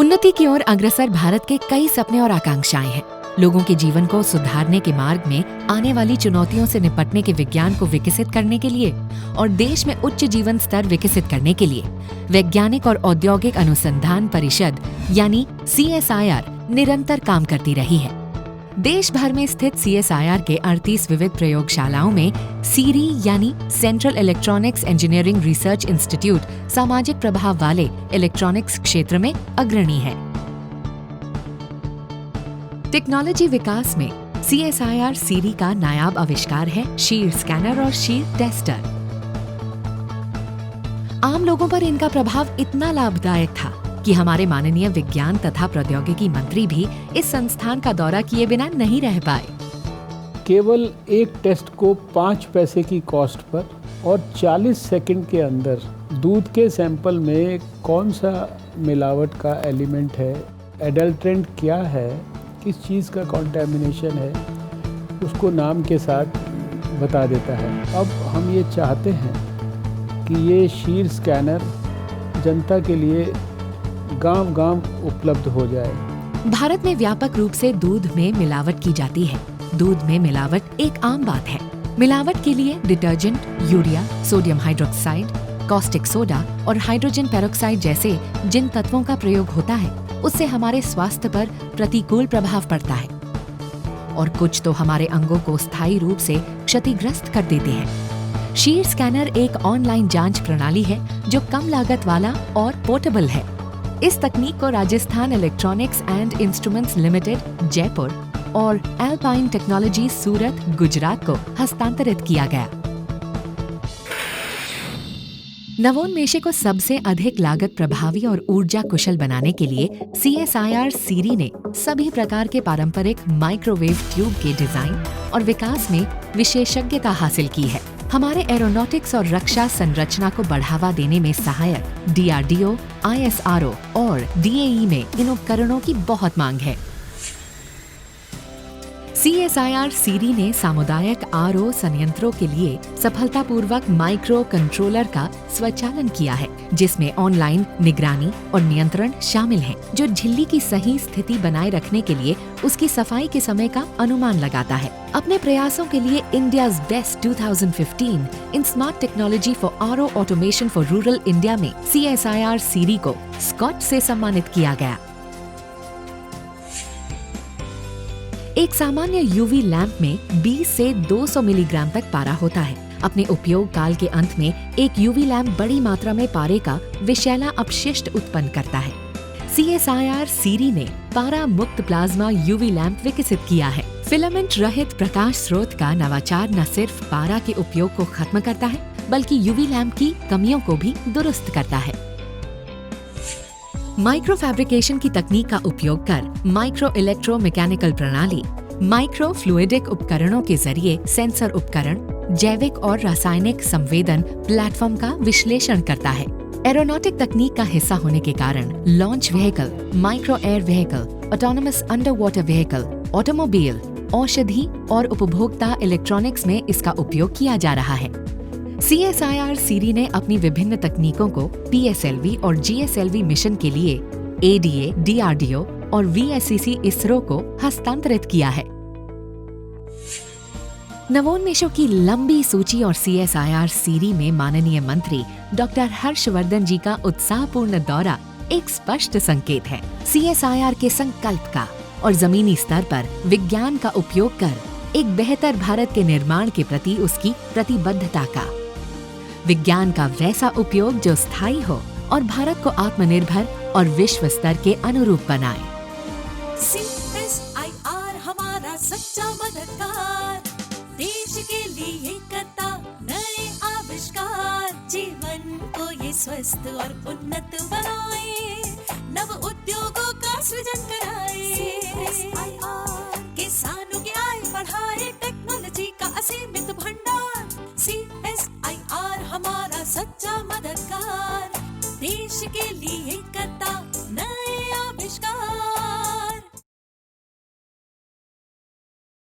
उन्नति की ओर अग्रसर भारत के कई सपने और आकांक्षाएं हैं। लोगों के जीवन को सुधारने के मार्ग में आने वाली चुनौतियों से निपटने के विज्ञान को विकसित करने के लिए और देश में उच्च जीवन स्तर विकसित करने के लिए वैज्ञानिक और औद्योगिक अनुसंधान परिषद यानी CSIR निरंतर काम करती रही है। देश भर में स्थित CSIR के 38 विविध प्रयोगशालाओं में सीरी यानी central electronics engineering research institute सामाजिक प्रभाव वाले इलेक्ट्रॉनिक्स क्षेत्र में अग्रणी है। टेक्नोलॉजी विकास में CSIR सीरी का नायाब आविष्कार है शीर स्कैनर और शीर टेस्टर। आम लोगों पर इनका प्रभाव इतना लाभदायक था कि हमारे माननीय विज्ञान तथा प्रौद्योगिकी मंत्री भी इस संस्थान का दौरा किए बिना नहीं रह पाए। केवल एक टेस्ट को 5 पैसे की कॉस्ट पर और 40 सेकंड के अंदर दूध के सैंपल में कौन सा मिलावट का एलिमेंट है, एडल्ट्रेंट क्या है, किस चीज़ का कंटामिनेशन है, उसको नाम के साथ बता देता है। अब हम ये चाहते हैं कि ये शीर स्कैनर जनता के लिए गांव-गांव उपलब्ध हो जाए। भारत में व्यापक रूप से दूध में मिलावट की जाती है। दूध में मिलावट एक आम बात है। मिलावट के लिए detergent, urea, sodium hydroxide, caustic soda और हाइड्रोजन पेरोक्साइड जैसे जिन तत्वों का प्रयोग होता है उससे हमारे स्वास्थ्य पर प्रतिकूल प्रभाव पड़ता है और कुछ तो हमारे अंगों को स्थायी रूप से क्षतिग्रस्त कर देते हैं। शीर स्कैनर एक ऑनलाइन जांच प्रणाली है जो कम लागत वाला और पोर्टेबल है। इस तकनीक को Rajasthan electronics and instruments limited Jaipur और एल्पाइन टेक्नोलॉजी सूरत गुजरात को हस्तांतरित किया गया। नवोन्मेषी को सबसे अधिक लागत प्रभावी और ऊर्जा कुशल बनाने के लिए CSIR सीरी ने सभी प्रकार के पारंपरिक माइक्रोवेव ट्यूब के डिजाइन और विकास में विशेषज्ञता हासिल की है। हमारे एरोनॉटिक्स और रक्षा संरचना को बढ़ावा देने में सहायक DRDO, ISRO और DAE में इन उपकरणों की बहुत मांग है। CSIR सीरी ने सामुदायिक RO संयंत्रों के लिए सफलतापूर्वक माइक्रो कंट्रोलर का स्वचालन किया है, जिसमें ऑनलाइन निगरानी और नियंत्रण शामिल हैं, जो झिल्ली की सही स्थिति बनाए रखने के लिए उसकी सफाई के समय का अनुमान लगाता है। अपने प्रयासों के लिए India's best 2015 in smart technology for RO automation for rural India में CSIR सीरी को स्कॉच से सम्मानित किया गया। एक सामान्य UV लैंप में 20 से 200 मिलीग्राम तक पारा होता है। अपने उपयोग काल के अंत में एक UV लैंप बड़ी मात्रा में पारे का विषैला अपशिष्ट उत्पन्न करता है। CSIR सीरी ने पारा मुक्त प्लाज्मा UV लैंप विकसित किया है। फिलामेंट रहित प्रकाश स्रोत का नवाचार न सिर्फ पारा के उपयोग को खत्म करता है, बल्कि UV लैंप की कमियों को भी दुरुस्त करता है। माइक्रो फैब्रिकेशन की तकनीक का उपयोग कर माइक्रो इलेक्ट्रो मैकेनिकल प्रणाली माइक्रो फ्लूइडिक उपकरणों के जरिए सेंसर उपकरण, जैविक और रासायनिक संवेदन प्लेटफॉर्म का विश्लेषण करता है। एरोनॉटिक तकनीक का हिस्सा होने के कारण launch vehicle, micro air vehicle, autonomous under water vehicle, automobile, औषधि और उपभोक्ता इलेक्ट्रॉनिक्स में इसका उपयोग किया जा रहा है। CSIR सीरी ने अपनी विभिन्न तकनीकों को PSLV और GSLV मिशन के लिए ADA, DRDO और VSCC इसरो को हस्तांतरित किया है। नवोन्मेषों की लंबी सूची और CSIR सीरी में माननीय मंत्री डॉक्टर हर्षवर्धन जी का उत्साहपूर्ण दौरा एक स्पष्ट संकेत है CSIR के संकल्प का और जमीनी स्तर पर विज्ञान का उपयोग कर एक बेहतर भारत के निर्माण के प्रति उसकी प्रतिबद्धता का। विज्ञान का वैसा उपयोग जो स्थायी हो और भारत को आत्मनिर्भर और विश्व स्तर के अनुरूप बनाए। CSIR हमारा सच्चा मददगार, देश के लिए करता नए आविष्कार, जीवन को ये स्वस्थ और उन्नत बनाए, नव उद्योगों का सृजन कराए। किसानों की आय बढ़ाए, टेक्नोलॉजी का असीमित भंडार। CSIR हमारा सच्चा मददगार, देश के लिए करता